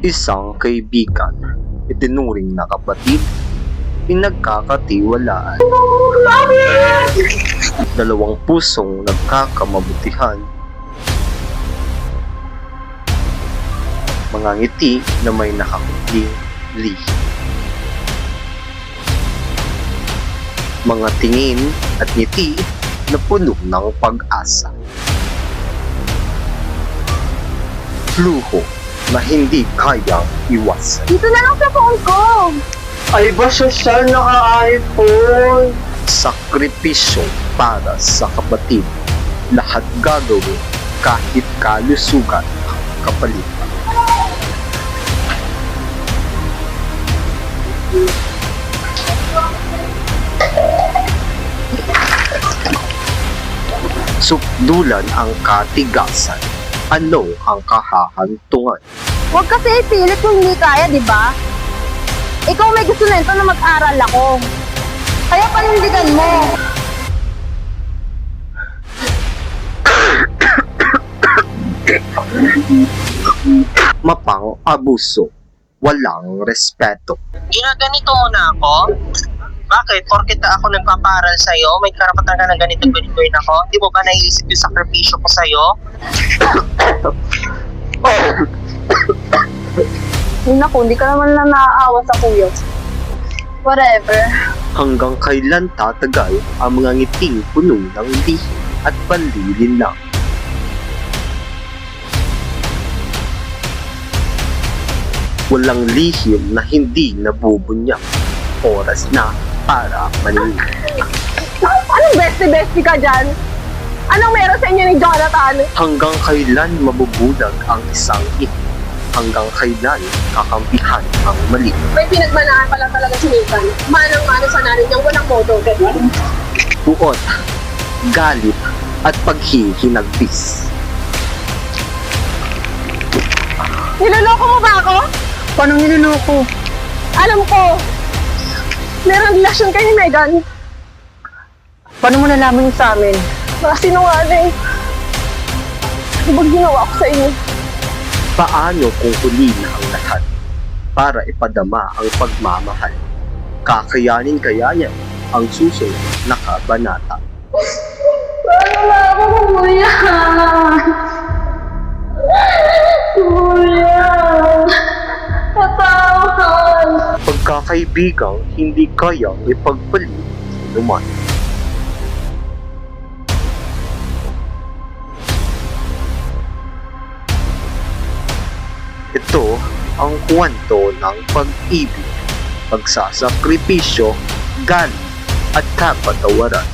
Isang kaibigan, itinuring na kapatid, pinagkakatiwalaan. Dalawang pusong nagkakamabutihan. Mga ngiti na may nakakupling lihi. Mga tingin at ngiti na puno ng pag-asa. Luho na hindi kayang iwasan. Dito na lang sa phone ko. Ay ba sosyal naka-iPhone? Sakripisyo para sa kapatid. Lahat gagawin kahit kalusugan ang kapalit. Sukdulan ang katigasan. Ano ang kahahantungan? Huwag kasi ipilit kung hindi kaya, di ba? Ikaw may gusto nito na mag-aral ako. Kaya panindigan mo. Mapang-abuso. Walang respeto. Ginaganito mo na ako? Bakit? Porkit ako nagpaparal sa'yo, may karapatan ka ng ganito-ganitoin ako? Di mo ba naiisip yung sakripisyo ko sa'yo? Naku, hindi ka naman na naaawa sa kuya. Whatever. Hanggang kailan tatagal ang mga ngiting puno ng lihi at panlilinlang? Walang lihim na hindi nabubunyak. Oras na para manindig. Anong bestie-bestie ka dyan? Anong meron sa inyo ni Jonathan? Hanggang kailan mabubulag ang isang ito? Hanggang kailan kakampihan ang mali? May pinagmanaan pa lang talaga si Nathan. Manang-mana sa narin niyang walang modo. Buot, galit at paghihinagpis. Niloloko mo ba ako? Paano niloloko? Alam ko. Merong relasyon kayo ni Megan. Paano mo nalaman yung sa amin? Mga sinungaling. Ano bang ginawa ko sa inyo? Paano kung huli na ang lahat para ipadama ang pagmamahal? Kakayanin kaya niya ang susunod na kabanata? Paano ba ako, kuya? Kuya! Patawan! Pagkakaibigang hindi kayang ipagpalit sinuman. Ito ang kwento ng pag-ibig, pagsasakripisyo, galit at kapatawaran.